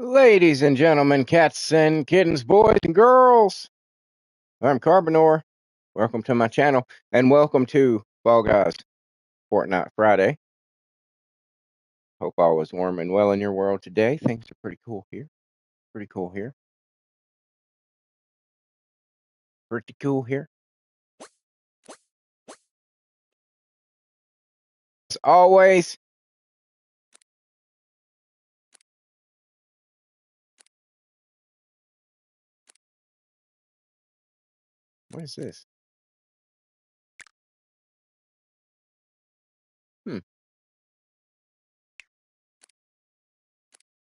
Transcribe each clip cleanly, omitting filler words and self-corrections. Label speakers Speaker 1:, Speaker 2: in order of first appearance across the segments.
Speaker 1: Ladies and gentlemen, cats and kittens, boys and girls, I'm Carbonor. Welcome to my channel, and welcome to Fall Guys Fortnite Friday. Hope all is warm and well in your world today. Things are pretty cool here. Pretty cool here. Pretty cool here. As always, what is this?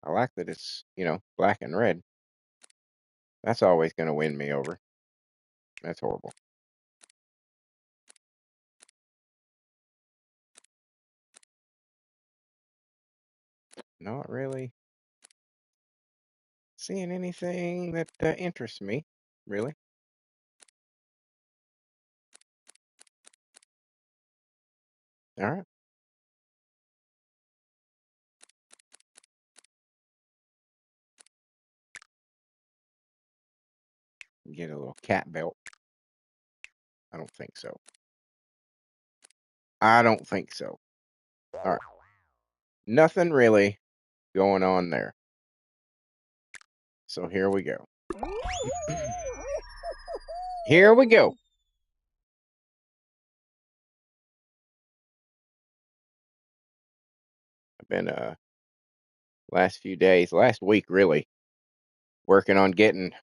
Speaker 1: I like that it's, black and red. That's always going to win me over. That's horrible. Not really seeing anything that interests me, really. All right. Get a little cat belt. I don't think so. I don't think so. All right. Nothing really going on there. So here we go. Here we go. I've been last week really, working on getting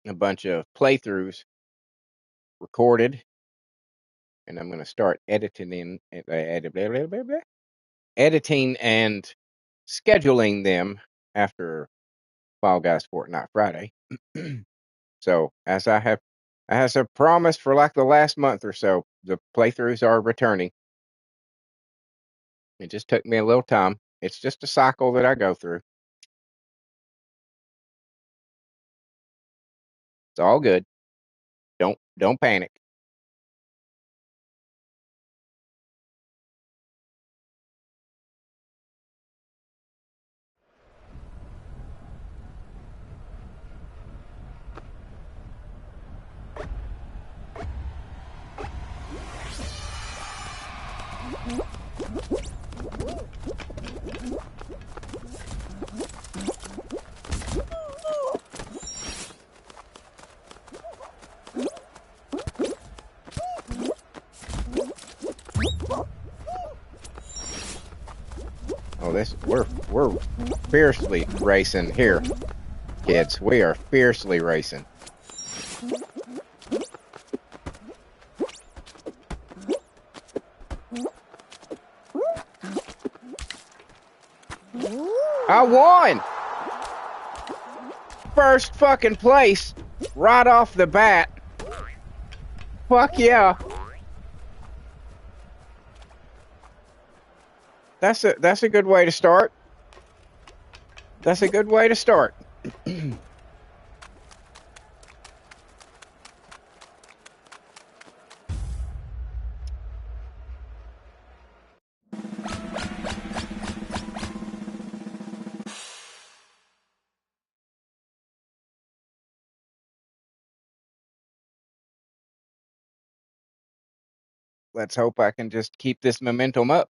Speaker 1: a bunch of playthroughs recorded, and I'm going to start editing and scheduling them after Fall Guys Fortnite Friday. So as I have promised for like the last month or so, the playthroughs are returning. It just took me a little time. It's just a cycle that I go through. It's all good. Don't panic. Oh, we're fiercely racing here, kids. We are fiercely racing. I won! First fucking place right off the bat. Fuck yeah. That's a good way to start. That's a good way to start. Let's hope I can just keep this momentum up.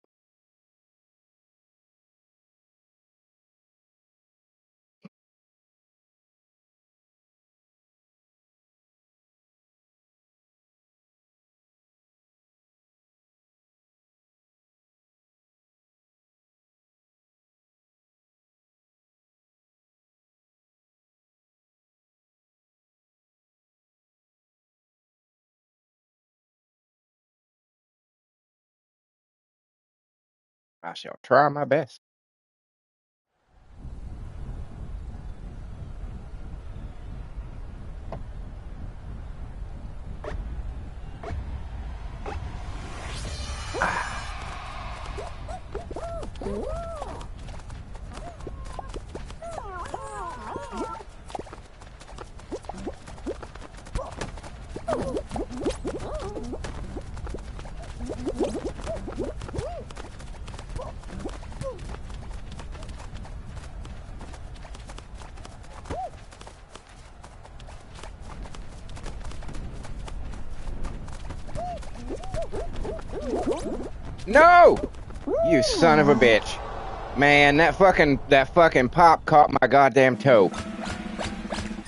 Speaker 1: I shall try my best. No! You son of a bitch. Man, that fucking pop caught my goddamn toe.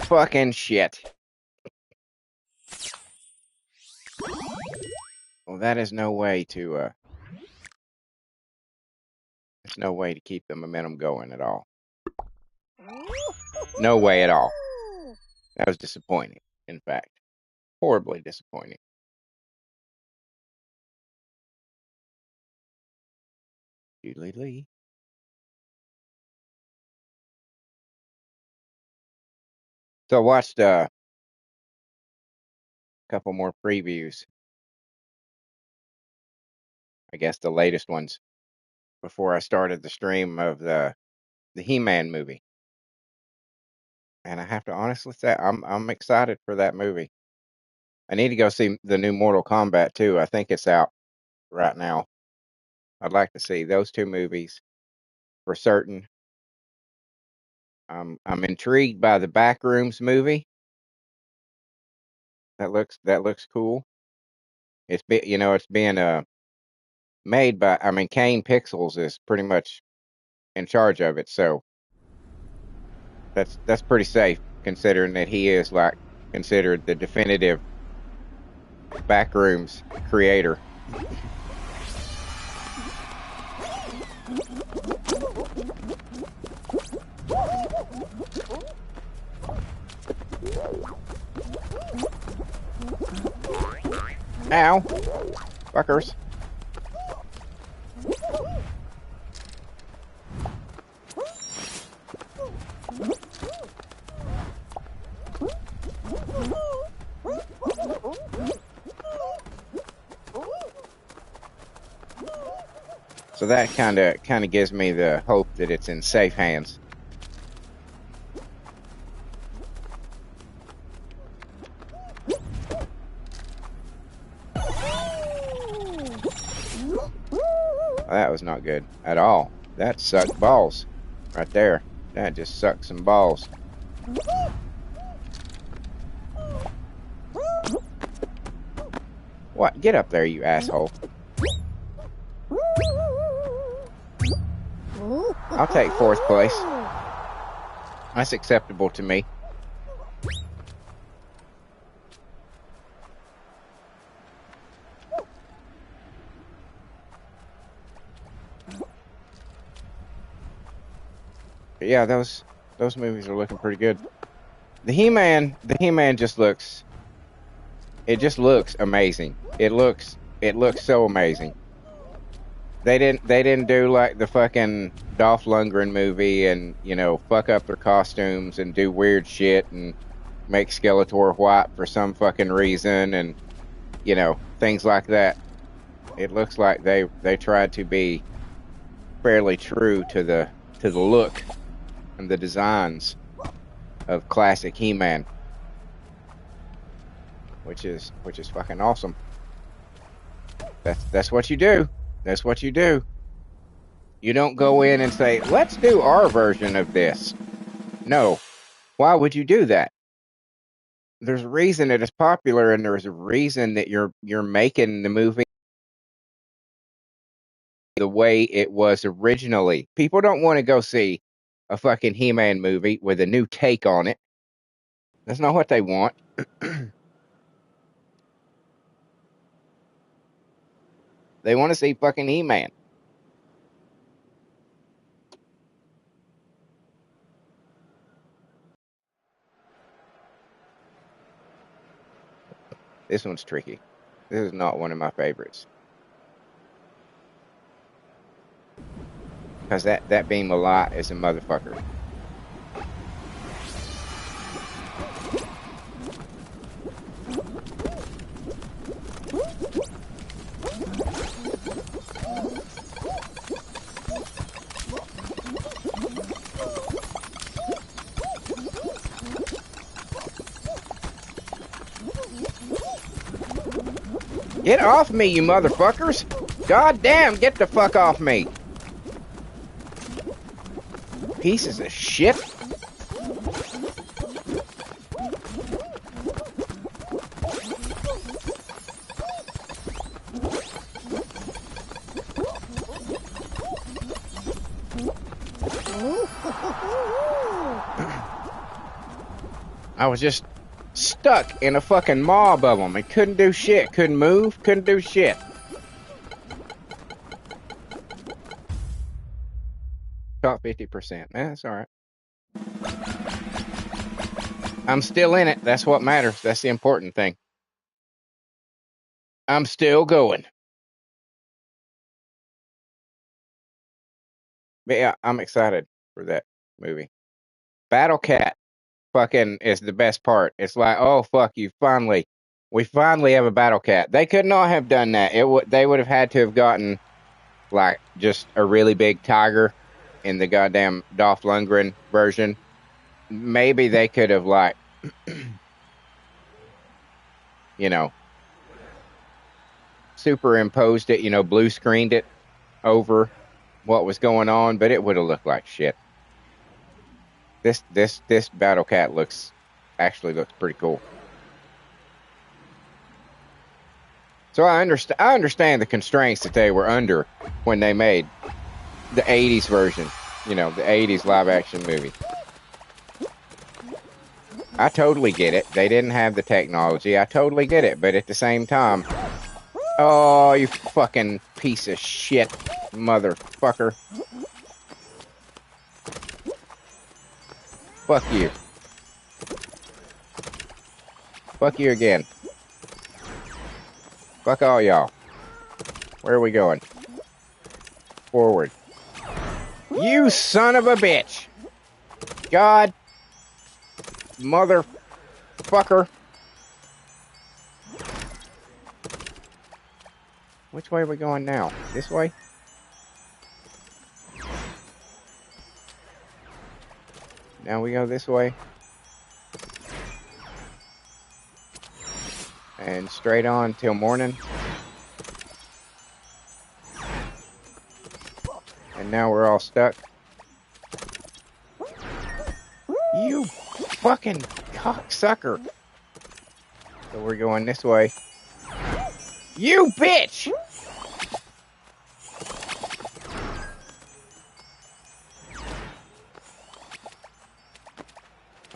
Speaker 1: Fucking shit. Well, that is no way to, there's no way to keep the momentum going at all. No way at all. That was disappointing, in fact. Horribly disappointing. Doodly-lee. So I watched a couple more previews. I guess the latest ones before I started the stream of the He-Man movie. And I have to honestly say I'm excited for that movie. I need to go see the new Mortal Kombat too. I think it's out right now. I'd like to see those two movies for certain. I'm intrigued by the Backrooms movie. That looks cool. It's being made by, I mean, Kane Pixels is pretty much in charge of it, so that's pretty safe considering that he is like considered the definitive Backrooms creator. Ow! Fuckers. So that kind of gives me the hope that it's in safe hands. That was not good at all. That sucked balls right there. That just sucked some balls. What? Get up there, you asshole. I'll take fourth place. That's acceptable to me. But yeah, those movies are looking pretty good. The He-Man just looks, it just looks amazing. It looks so amazing. They didn't do like the fucking Dolph Lundgren movie and, you know, fuck up their costumes and do weird shit and make Skeletor white for some fucking reason and, you know, things like that. It looks like they tried to be fairly true to the look and the designs of classic He-Man, which is fucking awesome. That's what you do. That's what you do. You don't go in and say, let's do our version of this. No. Why would you do that? There's a reason it is popular, and there's a reason that you're making the movie the way it was originally. People don't want to go see a fucking He-Man movie with a new take on it. That's not what they want. They want to see fucking He-Man. This one's tricky. This is not one of my favorites. Because that beam of light is a motherfucker. Get off me, you motherfuckers! God damn, get the fuck off me! Pieces of shit! I was just stuck in a fucking mob of them and couldn't do shit. Couldn't move, couldn't do shit. Top 50%. That's alright. I'm still in it. That's what matters. That's the important thing. I'm still going. But yeah, I'm excited for that movie. Battle Cat fucking is the best part. It's like, oh fuck, we finally have a Battle Cat. They could not have done that. They would have had to have gotten like just a really big tiger in the goddamn Dolph Lundgren version. Maybe they could have like, you know, superimposed it, blue screened it over what was going on, but it would have looked like shit. This Battle Cat actually looks pretty cool. So I understand the constraints that they were under when they made the 80s version, the 80s live action movie. I totally get it. They didn't have the technology. I totally get it. But at the same time, oh, you fucking piece of shit, motherfucker. Fuck you. Fuck you again. Fuck all y'all. Where are we going? Forward. You son of a bitch. God. Motherfucker. Which way are we going now? This way? Now we go this way. And straight on till morning. And now we're all stuck. You fucking cocksucker. So we're going this way. You bitch!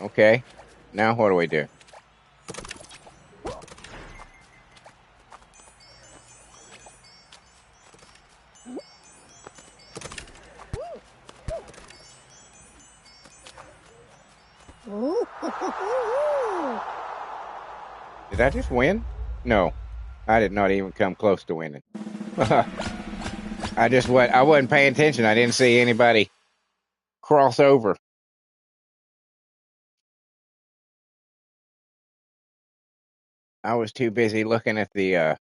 Speaker 1: Okay. Now what do we do? Did I just win? No. I did not even come close to winning. I wasn't paying attention. I didn't see anybody cross over. I was too busy looking at the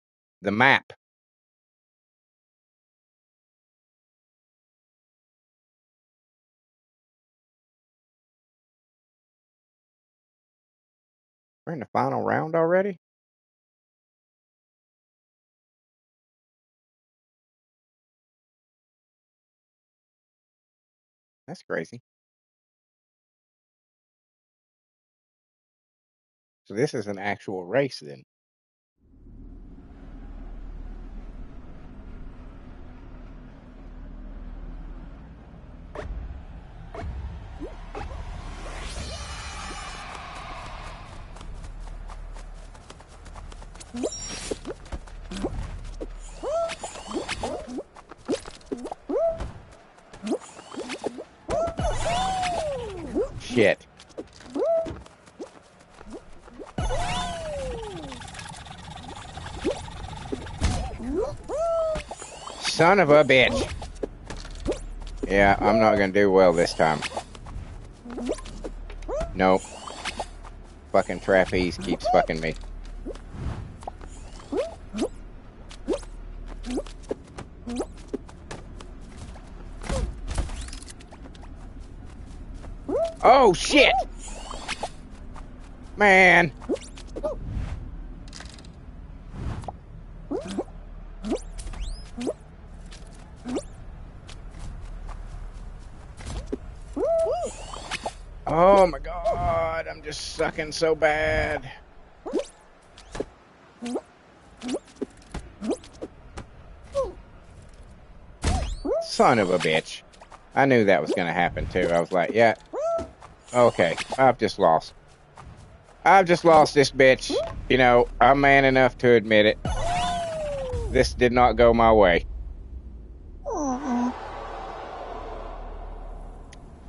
Speaker 1: map. We're in the final round already? That's crazy. So this is an actual race then. Shit. Son of a bitch. Yeah, I'm not gonna do well this time. Nope. Fucking trapeze keeps fucking me. Oh shit! Man. Oh my god, I'm just sucking so bad. Son of a bitch. I knew that was going to happen too. I was like, yeah, okay, I've just lost. I've just lost this bitch. You know, I'm man enough to admit it. This did not go my way.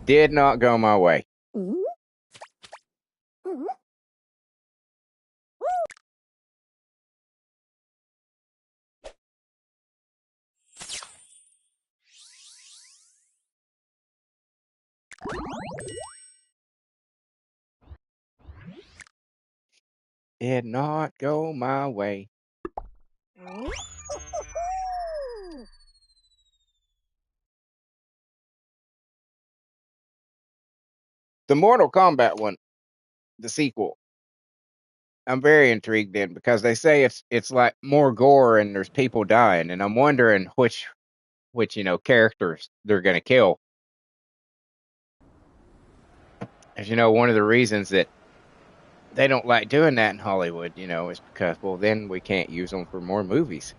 Speaker 1: Did not go my way. Did not go my way. The Mortal Kombat one, the sequel, I'm very intrigued in because they say it's like more gore and there's people dying, and I'm wondering which characters they're gonna kill. As you know, one of the reasons that they don't like doing that in Hollywood, is because, well, then we can't use them for more movies.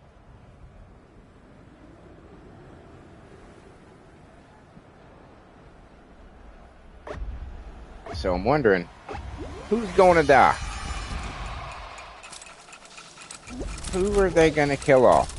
Speaker 1: So I'm wondering who's going to die. Who are they going to kill off?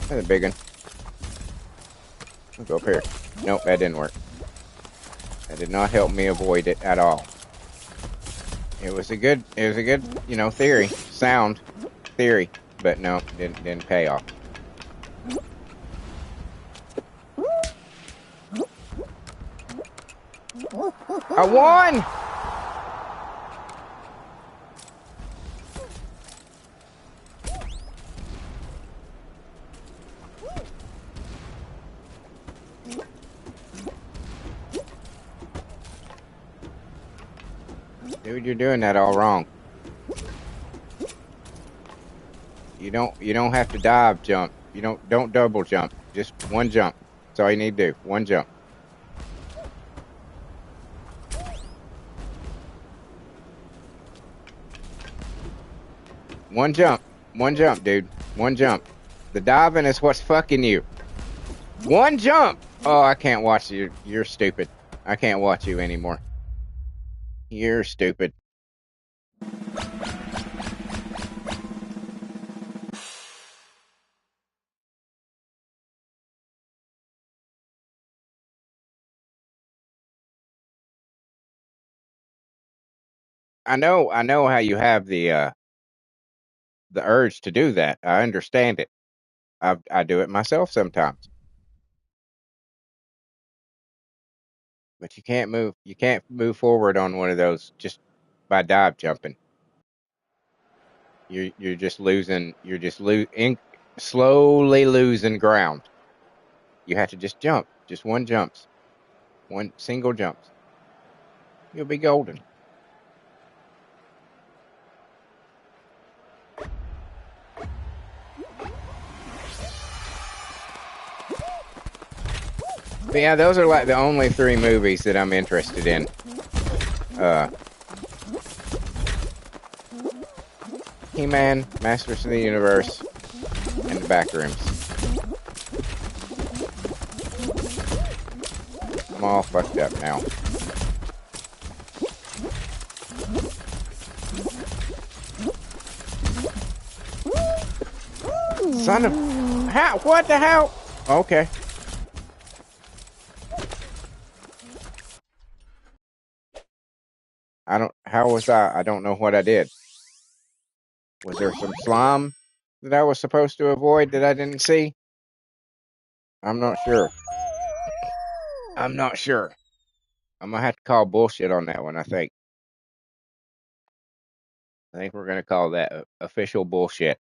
Speaker 1: That's a big one. We'll go up here. Nope, that didn't work. That did not help me avoid it at all. It was a good, theory, sound theory, but no, didn't pay off. I won! Dude, you're doing that all wrong. You don't have to dive jump. You don't double jump. Just one jump. That's all you need to do. One jump. One jump. One jump, dude. One jump. The diving is what's fucking you. One jump. Oh, I can't watch you. You're stupid. I can't watch you anymore. You're stupid. I know how you have the urge to do that. I understand it. I do it myself sometimes. But you can't move forward on one of those just by dive jumping. You're just losing. Slowly losing ground. You have to just jump. Just one jumps. One single jumps. You'll be golden. But yeah, those are like the only 3 movies that I'm interested in. He-Man, Masters of the Universe, and the Backrooms. I'm all fucked up now. Son of... How? What the hell? Okay. How was I don't know what I did. Was there some slime that I was supposed to avoid that I didn't see? I'm not sure. I'm not sure. I'm gonna have to call bullshit on that one, I think. I think we're gonna call that official bullshit.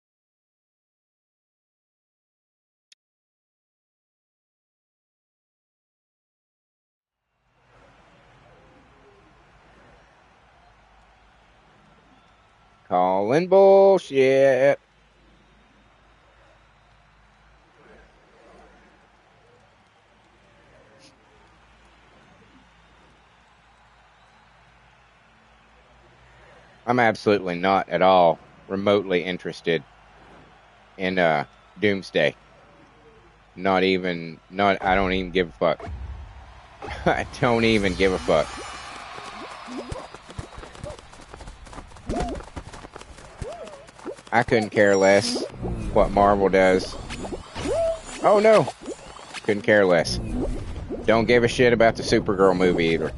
Speaker 1: Calling bullshit. I'm absolutely not at all remotely interested in Doomsday. Not even, not, I don't even give a fuck. I don't even give a fuck. I couldn't care less what Marvel does. Oh no, couldn't care less. Don't give a shit about the Supergirl movie either.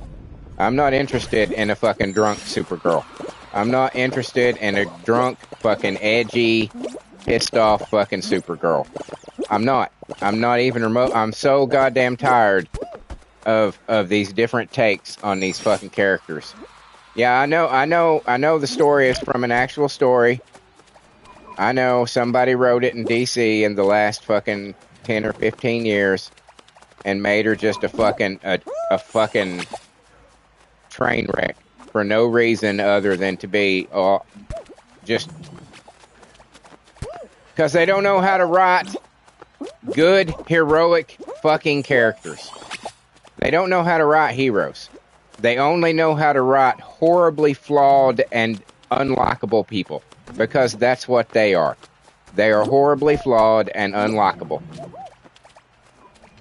Speaker 1: I'm not interested in a fucking drunk Supergirl. I'm not interested in a drunk, fucking edgy, pissed off fucking Supergirl. I'm not. I'm not even remote. I'm so goddamn tired of these different takes on these fucking characters. Yeah, I know the story is from an actual story. I know somebody wrote it in DC in the last fucking 10 or 15 years and made her just a fucking train wreck for no reason other than to be just because they don't know how to write good heroic fucking characters. They don't know how to write heroes. They only know how to write horribly flawed and unlikable people because that's what they are. They are horribly flawed and unlikable.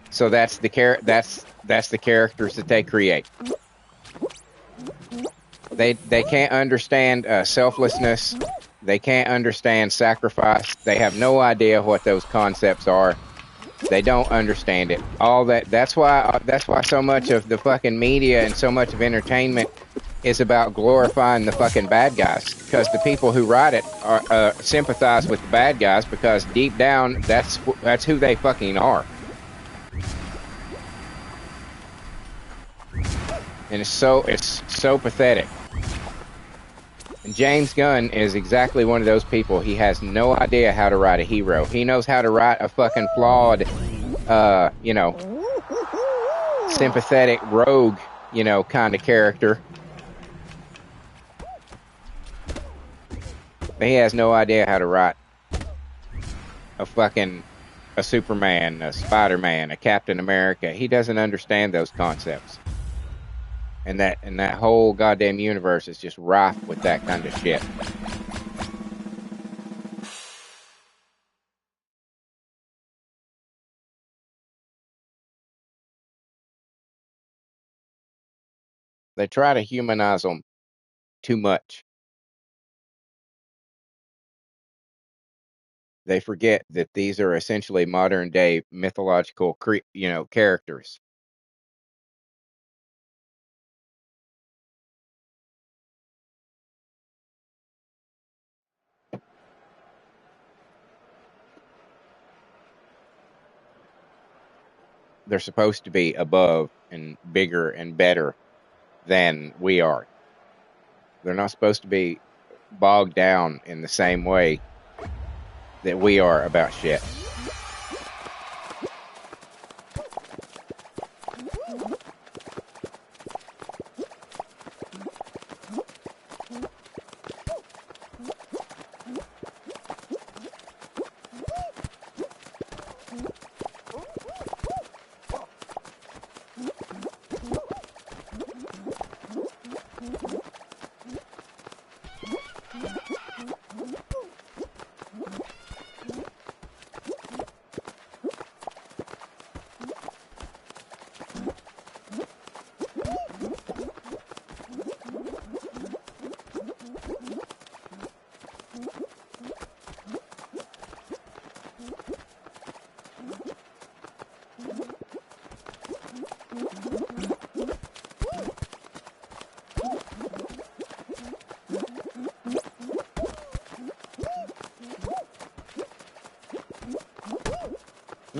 Speaker 1: So that's the characters that they create. They can't understand selflessness. They can't understand sacrifice. They have no idea what those concepts are. They don't understand it. That's why so much of the fucking media and so much of entertainment is about glorifying the fucking bad guys, because the people who write it are sympathize with the bad guys because deep down that's who they fucking are. And it's so pathetic. And James Gunn is exactly one of those people. He has no idea how to write a hero. He knows how to write a fucking flawed, sympathetic rogue, kind of character. But he has no idea how to write a Superman, a Spider-Man, a Captain America. He doesn't understand those concepts. And that whole goddamn universe is just rife with that kind of shit. They try to humanize them too much. They forget that these are essentially modern day mythological, characters. They're supposed to be above and bigger and better than we are. They're not supposed to be bogged down in the same way that we are about shit.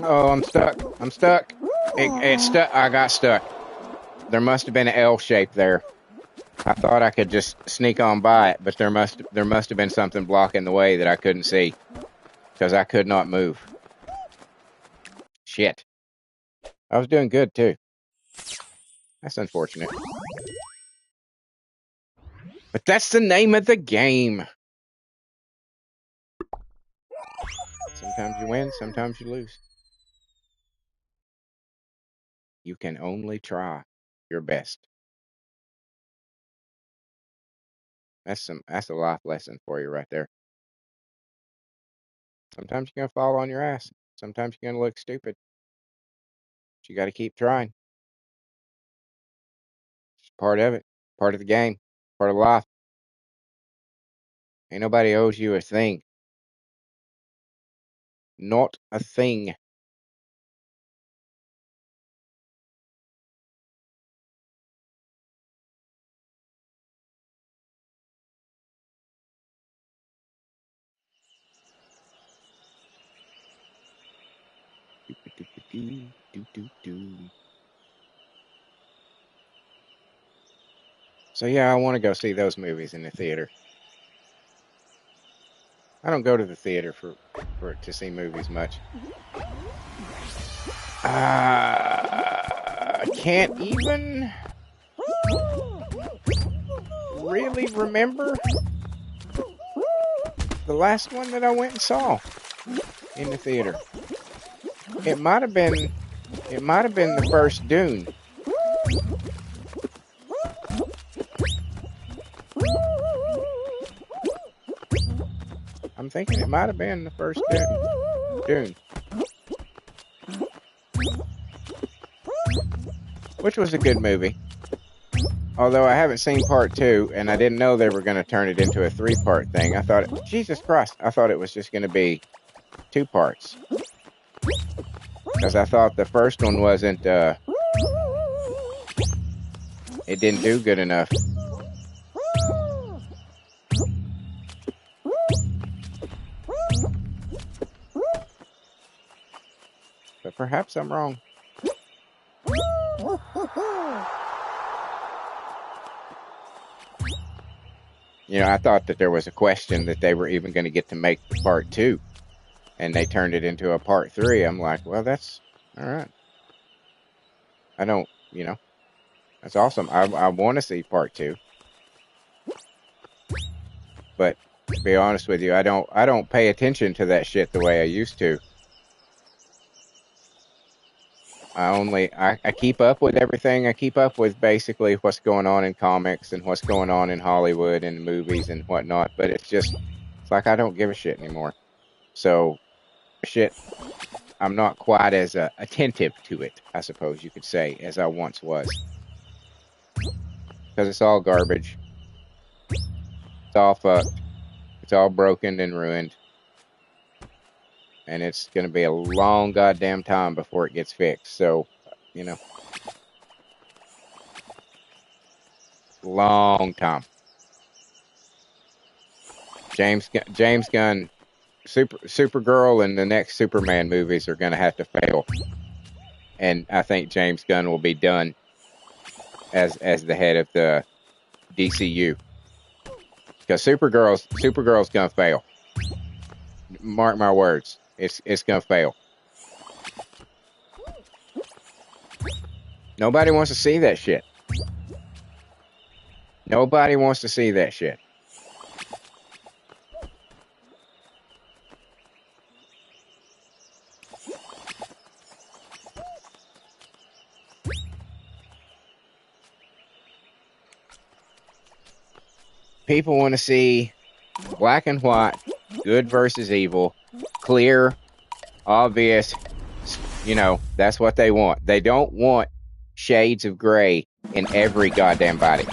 Speaker 1: Oh, I'm stuck. I'm stuck. It's stuck. I got stuck. There must have been an L shape there. I thought I could just sneak on by it, but there must have been something blocking the way that I couldn't see, because I could not move. Shit. I was doing good too. That's unfortunate. But that's the name of the game. Sometimes you win, sometimes you lose. You can only try your best. That's a life lesson for you right there. Sometimes you're gonna fall on your ass. Sometimes you're gonna look stupid. But you got to keep trying. It's part of it. Part of the game. Part of life. Ain't nobody owes you a thing. Not a thing. So yeah, I want to go see those movies in the theater. I don't go to the theater for to see movies much. I can't even really remember the last one that I went and saw in the theater. It might have been the first Dune. I'm thinking it might have been the first Dune, which was a good movie. Although I haven't seen part two, and I didn't know they were going to turn it into a 3-part thing. I thought, Jesus Christ, I thought it was just going to be 2 parts. Because I thought the first one wasn't, it didn't do good enough. But perhaps I'm wrong. You know, I thought that there was a question that they were even going to get to make the part 2. And they turned it into a part 3. I'm like, well, that's all right. I don't, you know, that's awesome. I want to see part 2. But to be honest with you, I don't pay attention to that shit the way I used to. I keep up with everything. I keep up with basically what's going on in comics and what's going on in Hollywood and movies and whatnot. But it's like I don't give a shit anymore. So shit, I'm not quite as attentive to it, I suppose you could say, as I once was. Because it's all garbage. It's all fucked. It's all broken and ruined. And it's going to be a long goddamn time before it gets fixed. So, you know, long time. James Gunn, Supergirl and the next Superman movies are going to have to fail. And I think James Gunn will be done as the head of the DCU. Because Supergirl's going to fail. Mark my words. It's going to fail. Nobody wants to see that shit. Nobody wants to see that shit. People want to see black and white, good versus evil, clear, obvious. You know, that's what they want. They don't want shades of gray in every goddamn body.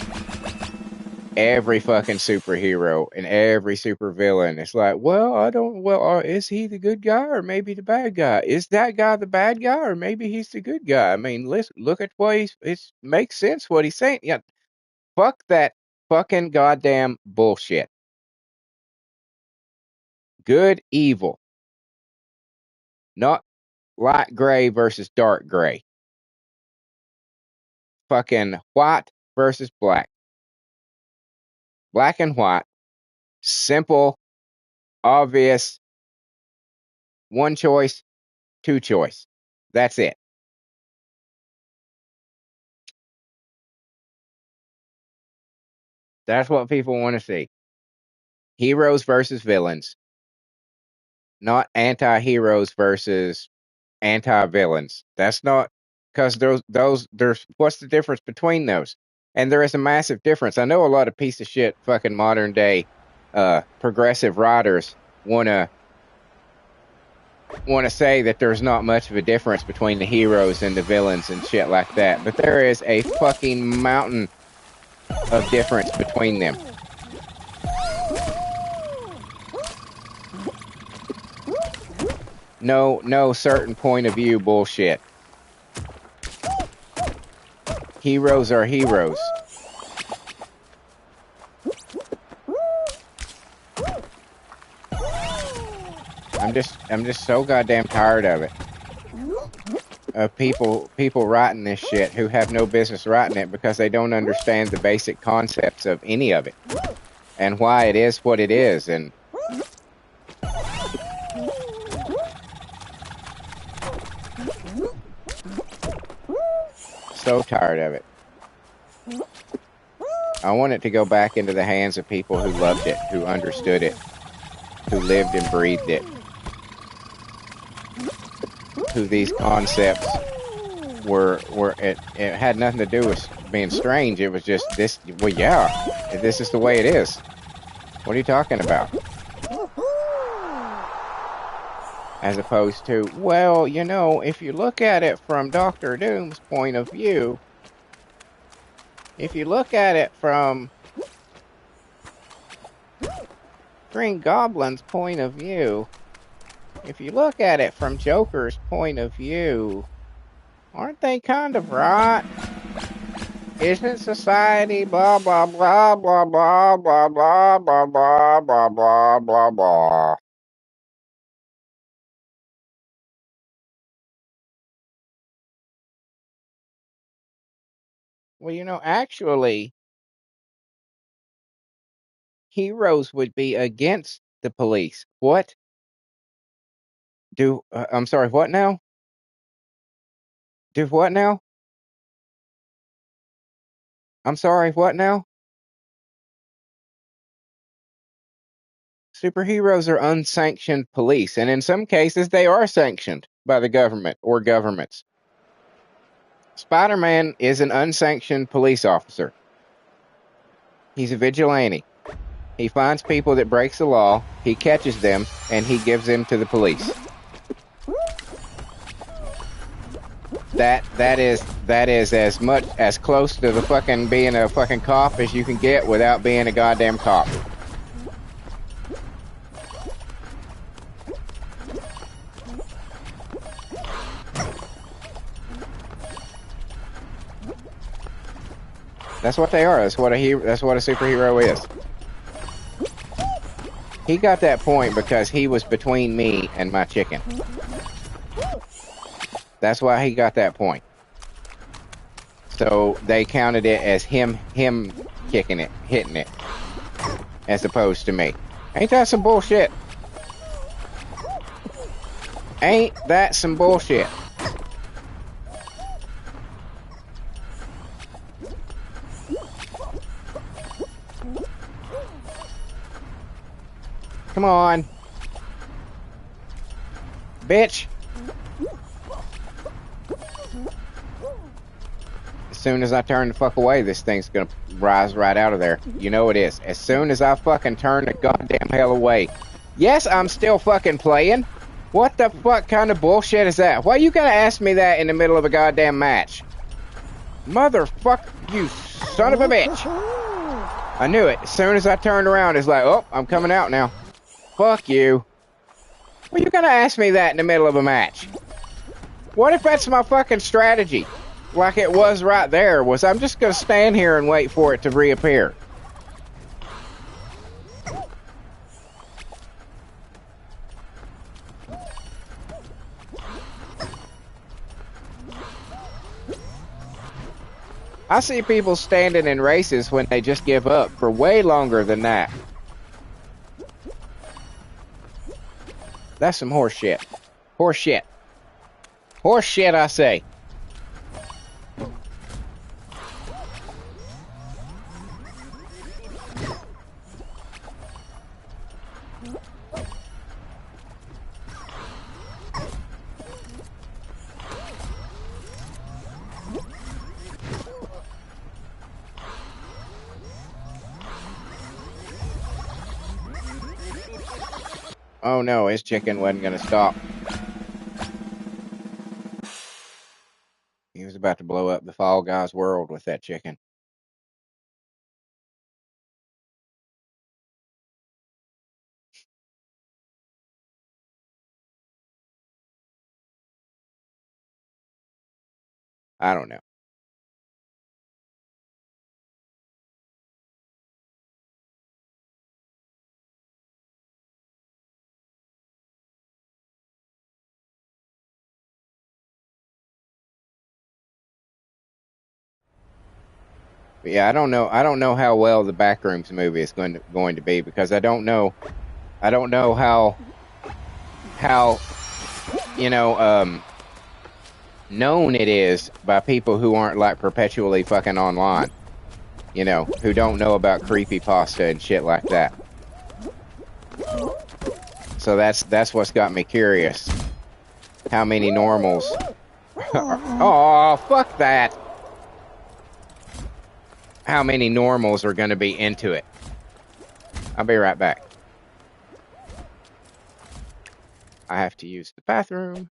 Speaker 1: Every fucking superhero and every supervillain. It's like, is he the good guy or maybe the bad guy? Is that guy the bad guy or maybe he's the good guy? I mean, listen, look at what it makes sense what he's saying. Yeah, fuck that fucking goddamn bullshit. Good, evil. Not light gray versus dark gray. Fucking white versus black. Black and white. Simple, obvious. One choice, two choice. That's it. That's what people want to see. Heroes versus villains. not anti-heroes versus anti-villains. That's not, because there's what's the difference between those? And there is a massive difference. I know a lot of piece of shit fucking modern day progressive writers wanna say that there's not much of a difference between the heroes and the villains and shit like that, but there is a fucking mountain of difference between them. No certain point of view bullshit. Heroes are heroes. I'm just so goddamn tired of it. Of people writing this shit who have no business writing it because they don't understand the basic concepts of any of it and why it is what it is. And so tired of it. I want it to go back into the hands of people who loved it, who understood it, who lived and breathed it, who these concepts were it had nothing to do with being strange. It was just this. Well, yeah, this is the way it is. What are you talking about? As opposed to, well, you know, if you look at it from Doctor Doom's point of view, if you look at it from Green Goblin's point of view, if you look at it from Joker's point of view, aren't they kind of right? Isn't society blah blah blah blah blah blah blah blah blah blah blah blah blah? Well, you know, actually, heroes would be against the police. What? I'm sorry, what now? Do what now? I'm sorry, what now? Superheroes are unsanctioned police, and in some cases, they are sanctioned by the government or governments. Spider-Man is an unsanctioned police officer. He's a vigilante. He finds people that breaks the law, he catches them, and he gives them to the police. That is as close to the fucking being a fucking cop as you can get without being a goddamn cop. That's what they are. That's what a superhero is. He got that point because he was between me and my chicken. That's why he got that point. So they counted it as him kicking it, hitting it, as opposed to me. Ain't that some bullshit? Ain't that some bullshit? Come on. Bitch. As soon as I turn the fuck away, this thing's gonna rise right out of there. You know it is. As soon as I fucking turn the goddamn hell away. Yes, I'm still fucking playing. What the fuck kind of bullshit is that? Why you gotta ask me that in the middle of a goddamn match? Motherfucker, you son of a bitch. I knew it. As soon as I turned around, it's like, oh, I'm coming out now. Fuck you. Well, you gonna ask me that in the middle of a match? What if that's my fucking strategy? Like it was right there, was I'm just gonna stand here and wait for it to reappear. I see people standing in races when they just give up for way longer than that. That's some horse shit. Horse shit. Horse shit, I say. Oh no, his chicken wasn't going to stop. He was about to blow up the Fall Guys world with that chicken. I don't know. But yeah, I don't know. I don't know how well the Backrooms movie is going to be because I don't know. I don't know how you know known it is by people who aren't like perpetually fucking online. You know, who don't know about creepypasta and shit like that. So that's what's got me curious. How many normals? Oh, fuck that! How many normals are going to be into it? I'll be right back. I have to use the bathroom.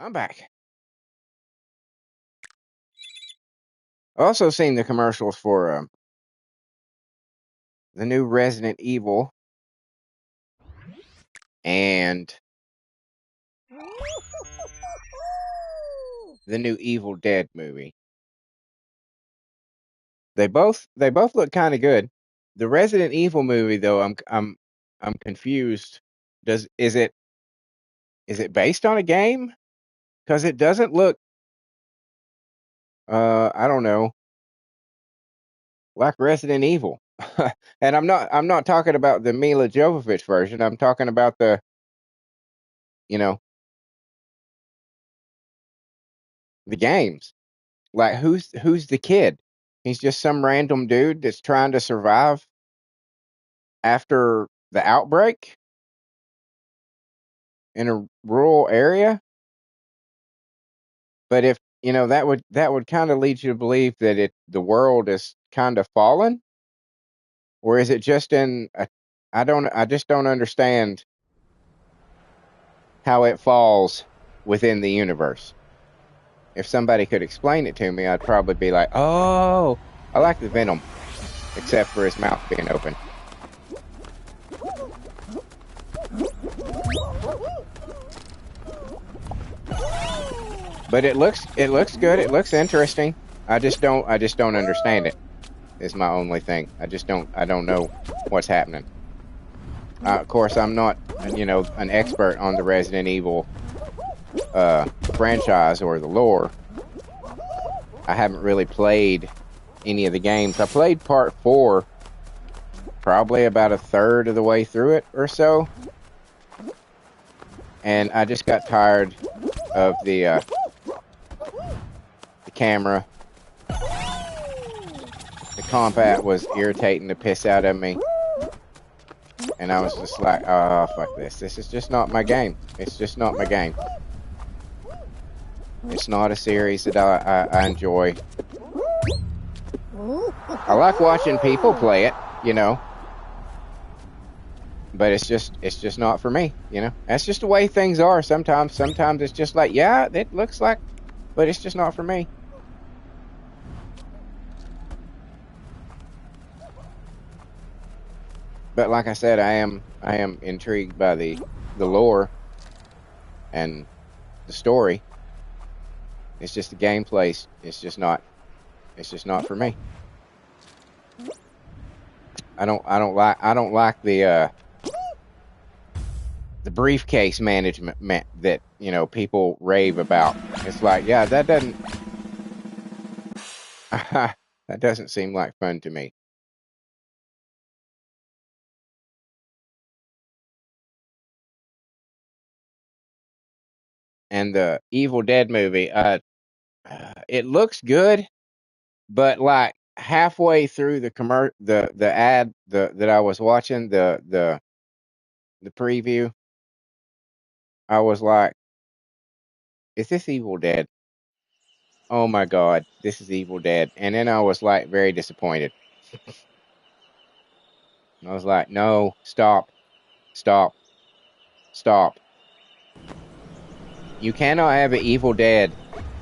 Speaker 1: I'm back. I also seen the commercials for the new Resident Evil and the new Evil Dead movie. They both look kind of good. The Resident Evil movie though, I'm confused. Is it based on a game? Because it doesn't look I don't know, like Resident Evil. And I'm not talking about the Mila Jovovich version. I'm talking about the you know the games. Like who's the kid? He's just some random dude that's trying to survive after the outbreak in a rural area. But that would kind of lead you to believe that the world is kind of fallen, or is it just in a, I just don't understand how it falls within the universe. If somebody could explain it to me, I'd probably be like, oh, I like the Venom, except for his mouth being open. But it looks good. It looks interesting. I just don't understand it. Is my only thing. I don't know what's happening. Of course, I'm not, an expert on the Resident Evil franchise or the lore. I haven't really played any of the games. I played part 4, probably about a third of the way through it or so, and I just got tired of the camera. The combat was irritating the piss out of me. And I was just like, oh, fuck this. This is just not my game. It's just not my game. It's not a series that I enjoy. I like watching people play it, but it's just not for me, That's just the way things are sometimes. Sometimes it's just like, yeah, it looks like, but it's just not for me. But like I said, I am intrigued by the lore and the story. It's just the gameplay. It's just not for me. I don't like the briefcase management that people rave about. It's like, yeah, that doesn't seem like fun to me. And the Evil Dead movie, it looks good, but like halfway through the ad that I was watching, the preview, I was like, is this Evil Dead? Oh my God, this is Evil Dead. And then I was like very disappointed. I was like, no, stop. You cannot have an Evil Dead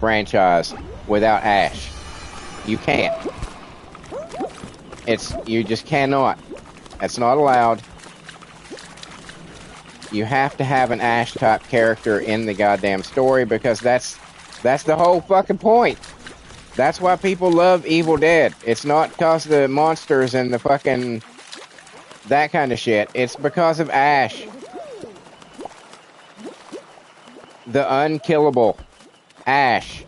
Speaker 1: franchise without Ash. You can't. You just cannot. That's not allowed. You have to have an Ash type character in the goddamn story, because that's the whole fucking point. That's why people love Evil Dead. It's not because the monsters and the fucking that kind of shit. It's because of Ash. The unkillable Ash.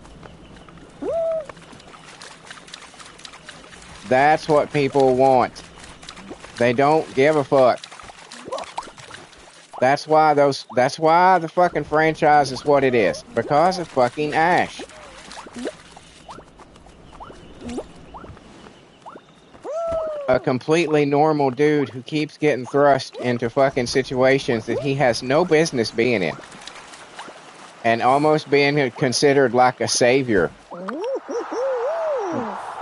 Speaker 1: That's what people want. They don't give a fuck. That's why the fucking franchise is what it is. Because of fucking Ash. A completely normal dude who keeps getting thrust into fucking situations that he has no business being in. And almost being considered like a savior.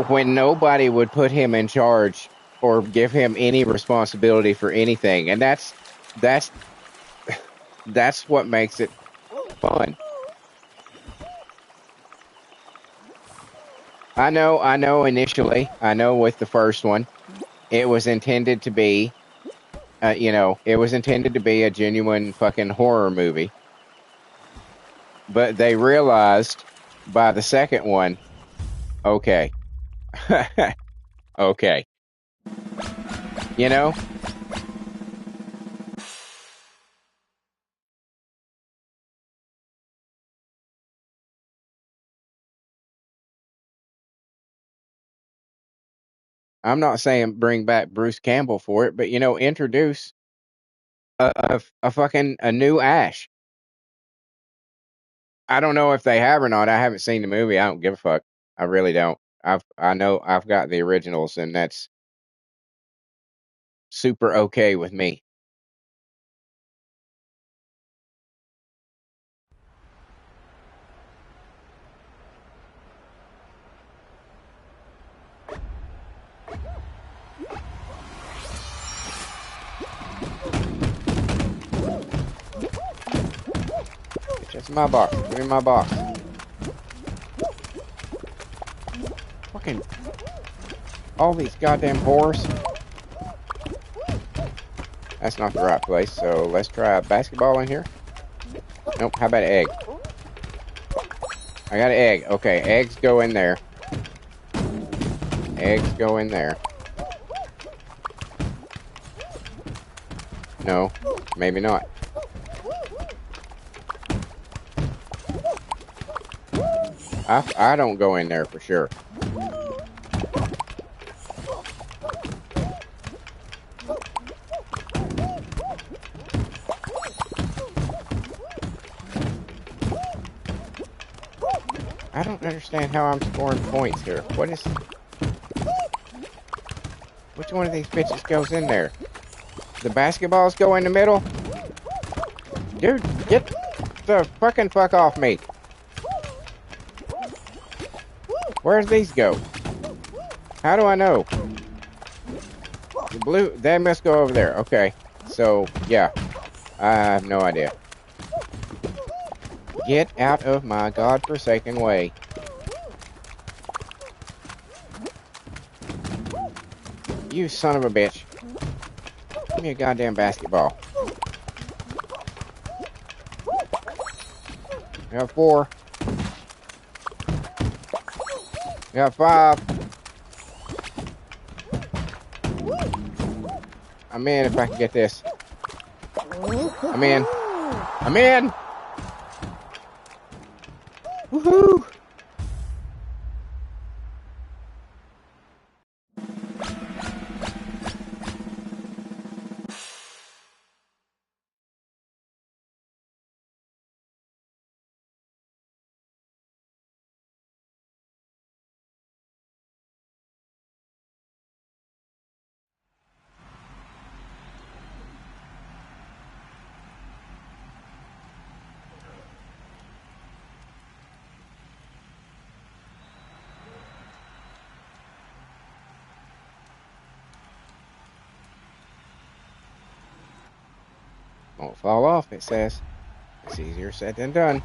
Speaker 1: When nobody would put him in charge or give him any responsibility for anything. And that's what makes it fun. I know initially, with the first one, it was intended to be, it was intended to be a genuine fucking horror movie. But they realized by the second one, okay. Okay. I'm not saying bring back Bruce Campbell for it, but introduce a fucking a new Ash. I don't know if they have or not. I haven't seen the movie. I don't give a fuck. I really don't. I know I've got the originals, and that's super okay with me. What's in my box? Give me my box. Fucking all these goddamn whores. That's not the right place, so let's try a basketball in here. Nope, how about an egg? I got an egg. Okay, eggs go in there. Eggs go in there. No, maybe not. I don't go in there for sure. I don't understand how I'm scoring points here. What is... Which one of these bitches goes in there? The basketballs go in the middle? Dude, get the fucking fuck off me. Where's these go? How do I know? The blue, they must go over there. Okay. So, yeah. I have no idea. Get out of my godforsaken way. You son of a bitch. Give me a goddamn basketball. I got 4. I got 5. I'm in if I can get this. I'm in. I'm in! Woohoo! Won't fall off, it says. It's easier said than done.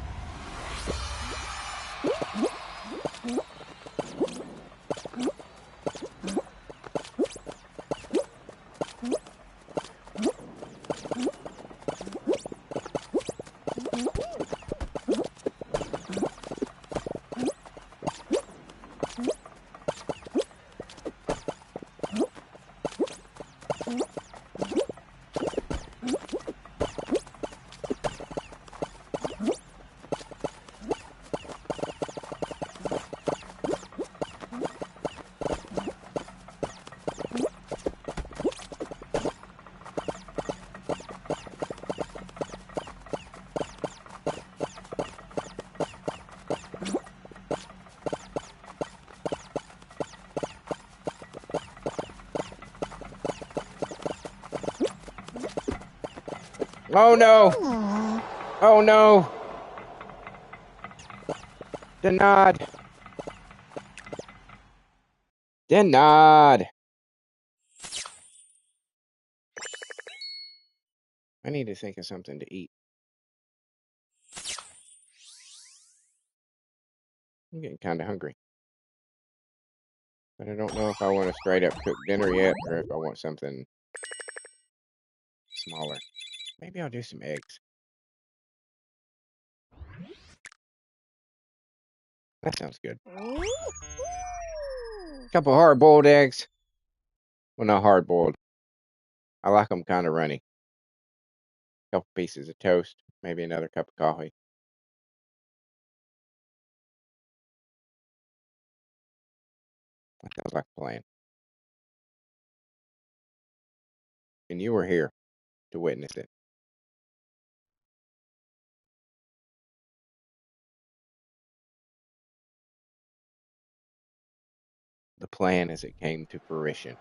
Speaker 1: Oh no! Oh no! Denied! Denied! I need to think of something to eat. I'm getting kind of hungry. But I don't know if I want to straight up cook dinner yet or if I want something smaller. Maybe I'll do some eggs. That sounds good. Couple hard-boiled eggs. Well, not hard-boiled. I like them kind of runny. Couple pieces of toast. Maybe another cup of coffee. That sounds like a plan. And you were here to witness it. The plan as it came to fruition.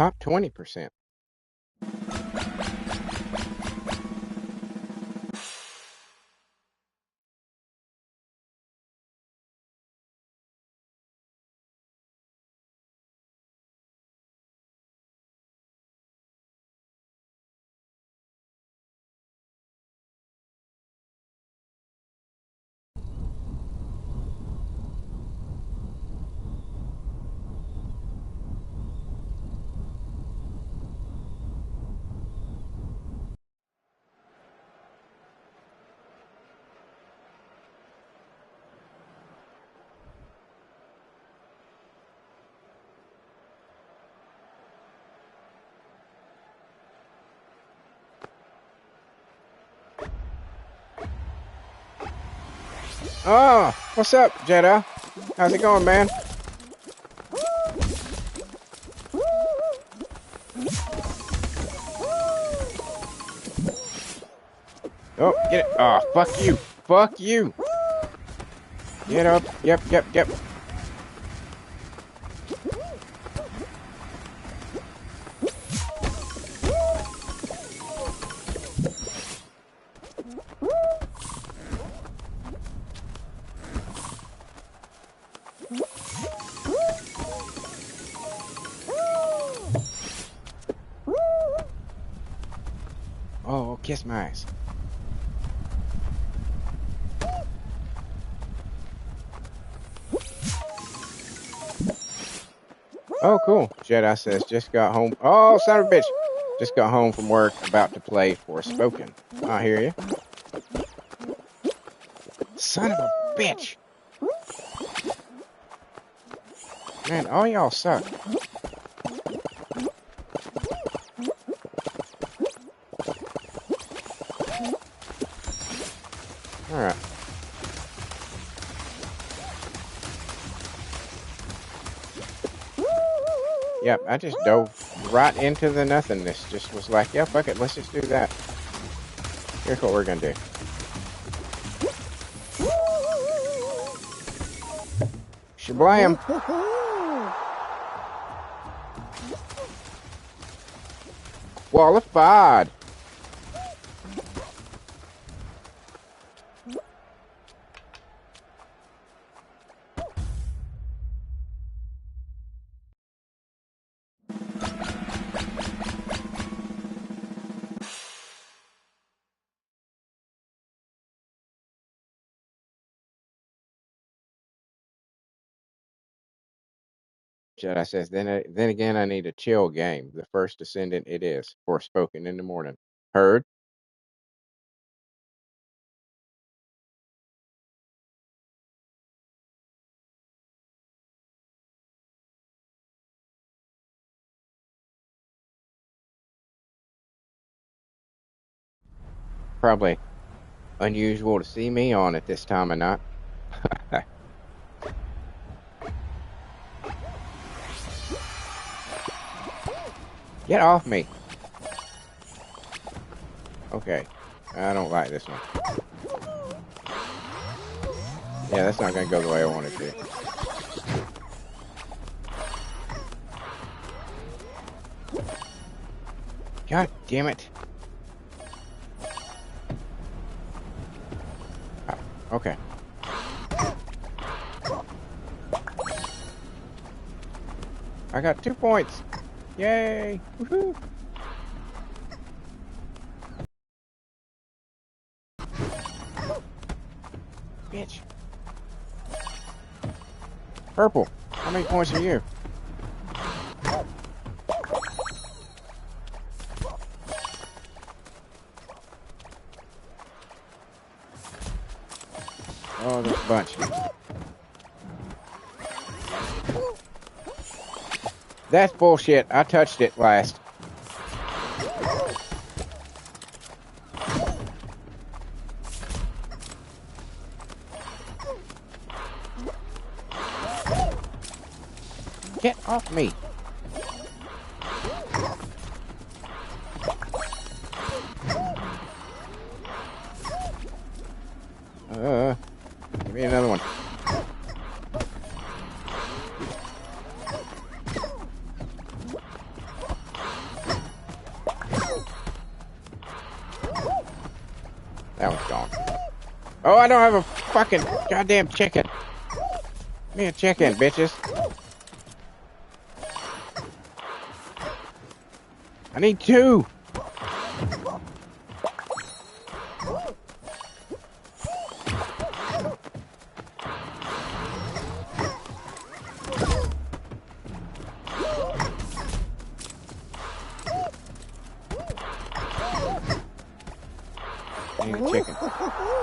Speaker 1: Top 20%. Oh, what's up, Jedi? How's it going, man? Oh, get it. Oh, fuck you. Fuck you. Get up. Yep, yep, yep. Oh, kiss my ass. Oh, cool. Jedi says, just got home. Oh, son of a bitch. Just got home from work, about to play Forspoken. I hear you. Son of a bitch. Man, all y'all suck. Alright. Yep, I just dove right into the nothingness. Just was like, yeah, fuck it, let's just do that. Here's what we're gonna do. Shablam. Qualified. Jedi says, then again, I need a chill game. The first Descendant it is. Forspoken in the morning. Heard? Probably unusual to see me on at this time of night. Get off me. Okay. I don't like this one. Yeah, that's not going to go the way I want it to. God damn it. Okay. I got 2 points. Yay! Woohoo! Bitch. Purple. How many points are you? Oh, there's a bunch. That's bullshit. I touched it last. Get off me. Give me another one. Oh, I don't have a fucking goddamn chicken. Give me a chicken, bitches. I need two. I need a chicken.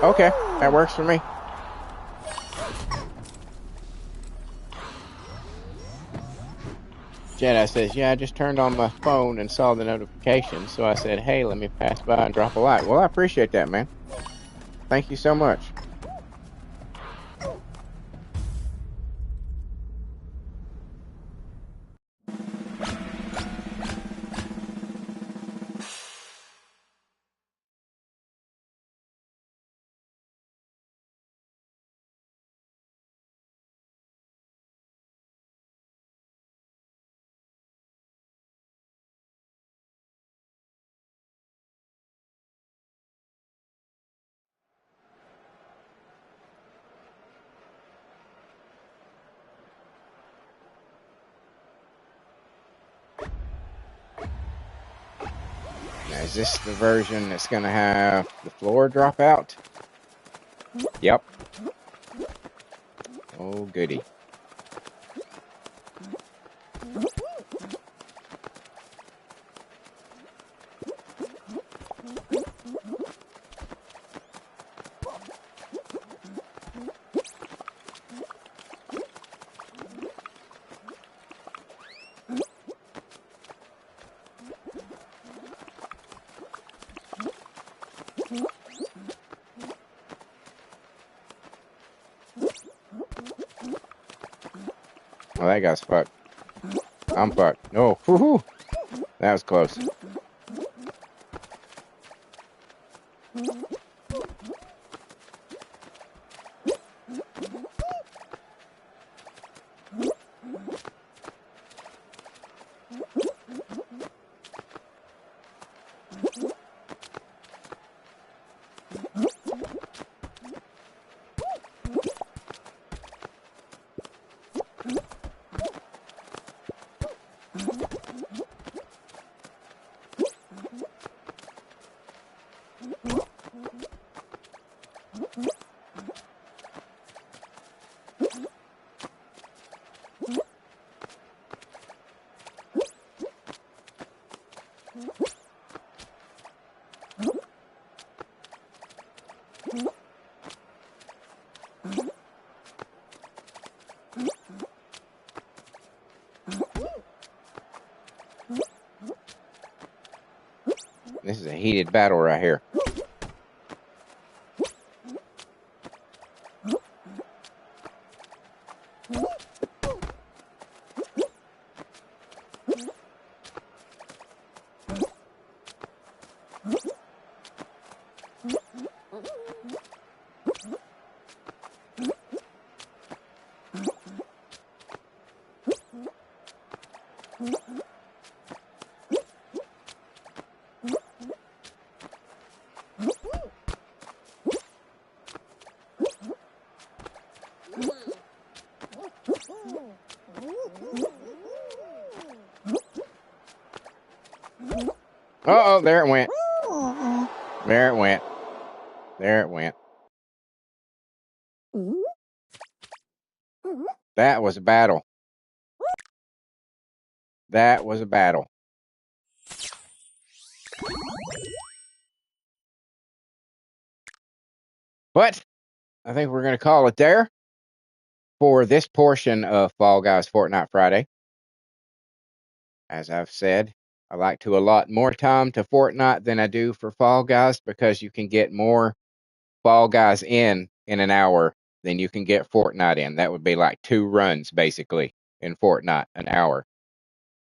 Speaker 1: Okay, that works for me. Jedi says, yeah, I just turned on my phone and saw the notification, so I said, hey, let me pass by and drop a like. Well, I appreciate that, man. Thank you so much. Now, is this the version that's going to have the floor drop out? Yep. Oh, goody. Oh, that guy's fucked. I'm fucked. No. Woohoo! That was close. This is a heated battle right here. Uh-oh, there it went. There it went. There it went. That was a battle. That was a battle. But I think we're going to call it there for this portion of Fall Guys Fortnite Friday. As I've said, I like to allot more time to Fortnite than I do for Fall Guys because you can get more Fall Guys in an hour than you can get Fortnite in. That would be like 2 runs basically in Fortnite an hour.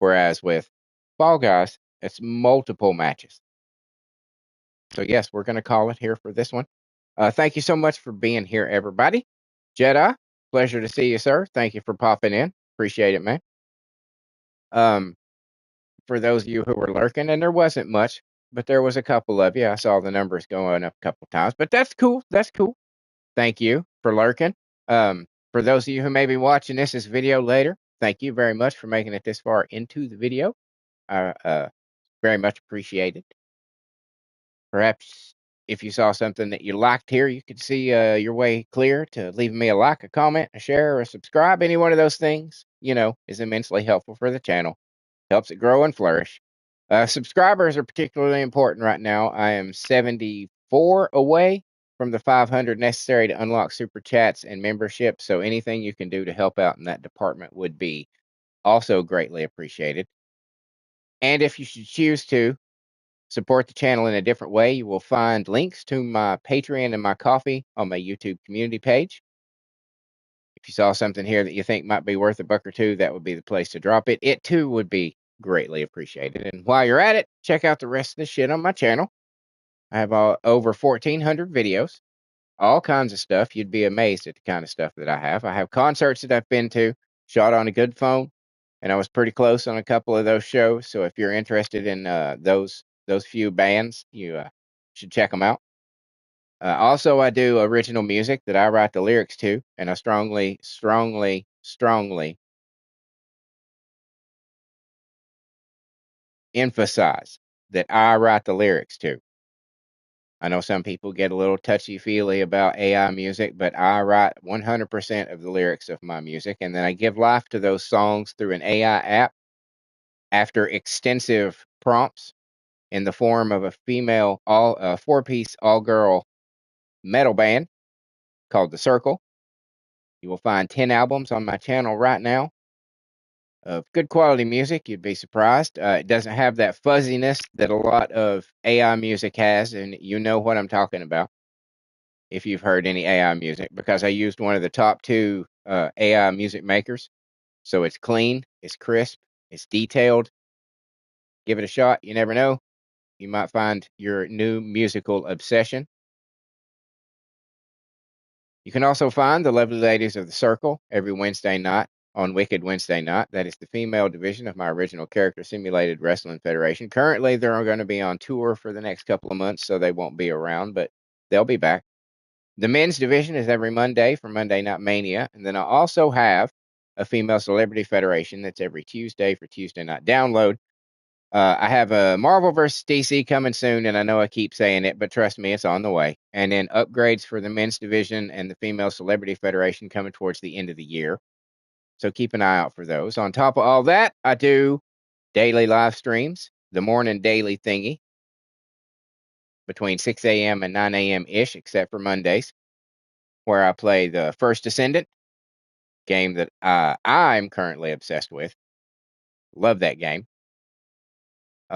Speaker 1: Whereas with Fall Guys, it's multiple matches. So yes, we're going to call it here for this one. Thank you so much for being here, everybody. Jedi, pleasure to see you, sir. Thank you for popping in. Appreciate it, man. For those of you who were lurking, and there wasn't much, but there was a couple of you. I saw the numbers going up a couple times, but that's cool. That's cool. thank you for lurking. For those of you who may be watching this as video later, thank you very much for making it this far into the video. I very much appreciate it. Perhaps if you saw something that you liked here, you could see your way clear to leaving me a like, a comment, a share, or a subscribe. Any one of those things, is immensely helpful for the channel. Helps it grow and flourish. Subscribers are particularly important right now. I am 74 away from the 500 necessary to unlock super chats and membership. So anything you can do to help out in that department would be also greatly appreciated. And if you should choose to support the channel in a different way, you will find links to my Patreon and my Ko-fi on my YouTube community page. If you saw something here that you think might be worth a buck or two, that would be the place to drop it. It too would be greatly appreciated. And while you're at it, check out the rest of the shit on my channel. I have over 1,400 videos, all kinds of stuff. You'd be amazed at the kind of stuff that I have. I have concerts that I've been to, shot on a good phone, and I was pretty close on a couple of those shows. So if you're interested in those few bands, you should check them out. Also, I do original music that I write the lyrics to, and I strongly, strongly, strongly emphasize that I write the lyrics to. I know some people get a little touchy-feely about AI music, but I write 100% of the lyrics of my music, and then I give life to those songs through an AI app after extensive prompts in the form of a female four-piece all-girl metal band called The Circle. You will find 10 albums on my channel right now of good quality music. You'd be surprised. It doesn't have that fuzziness that a lot of AI music has, and you know what I'm talking about if you've heard any AI music, because I used one of the top two AI music makers. So it's clean, it's crisp, it's detailed. Give it a shot. You never know. You might find your new musical obsession. You can also find the lovely ladies of the Circle every Wednesday night on Wicked Wednesday Night. That is the female division of my original character simulated wrestling federation. Currently, they're going to be on tour for the next couple of months, so they won't be around, but they'll be back. The men's division is every Monday for Monday Night Mania, and then I also have a female celebrity federation that's every Tuesday for Tuesday Night Download. I have a Marvel vs. DC coming soon, and I know I keep saying it, but trust me, it's on the way. And then upgrades for the men's division and the female celebrity federation coming towards the end of the year. So keep an eye out for those. On top of all that, I do daily live streams, the morning daily thingy, between 6 a.m. and 9 a.m. ish, except for Mondays, where I play the First Descendant game that I'm currently obsessed with. Love that game.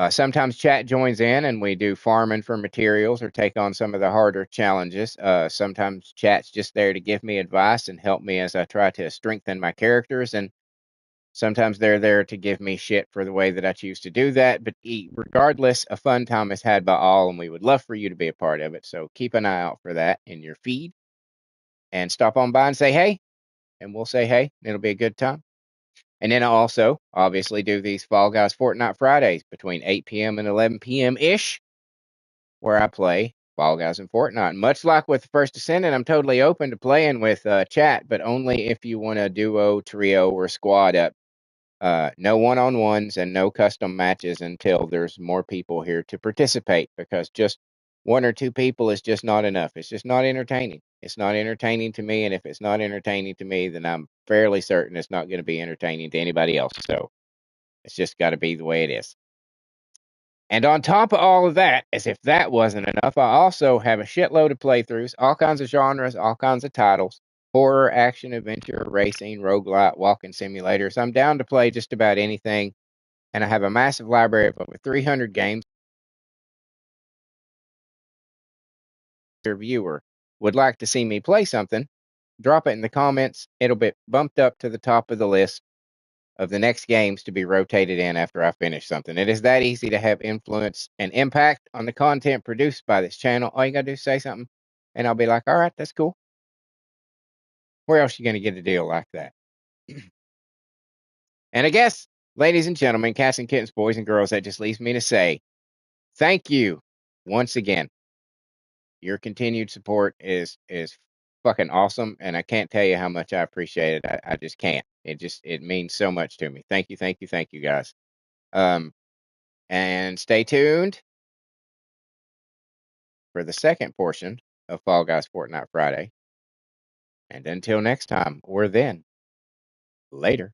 Speaker 1: Sometimes chat joins in and we do farming for materials or take on some of the harder challenges. Sometimes chat's just there to give me advice and help me as I try to strengthen my characters. And sometimes they're there to give me shit for the way that I choose to do that. But regardless, a fun time is had by all, and we would love for you to be a part of it. So keep an eye out for that in your feed. And stop on by and say hey, and we'll say hey. It'll be a good time. And then I also obviously do these Fall Guys Fortnite Fridays between 8 p.m. and 11 p.m. ish, where I play Fall Guys and Fortnite. Much like with the First Descendant, I'm totally open to playing with chat, but only if you want a duo, trio, or squad up. No one-on-ones and no custom matches until there's more people here to participate, because just one or two people is just not enough. It's just not entertaining. It's not entertaining to me, and if it's not entertaining to me, then I'm fairly certain it's not going to be entertaining to anybody else. So it's just got to be the way it is. And on top of all of that, as if that wasn't enough, I also have a shitload of playthroughs, all kinds of genres, all kinds of titles: horror, action, adventure, racing, roguelite, walking simulators. I'm down to play just about anything, and I have a massive library of over 300 games. If your viewer would like to see me play something, drop it in the comments. It'll be bumped up to the top of the list of the next games to be rotated in after I finish something. It is that easy to have influence and impact on the content produced by this channel. All you gotta do is say something, and I'll be like, all right, that's cool. Where else you gonna get a deal like that? And I guess, ladies and gentlemen, cats and kittens, boys and girls, that just leaves me to say thank you once again. Your continued support is fucking awesome, and I can't tell you how much I appreciate it. I just can't. It means so much to me. Thank you, thank you, thank you, guys. Um, and stay tuned for the second portion of Fall Guys Fortnite Friday. And until next time, or then, later.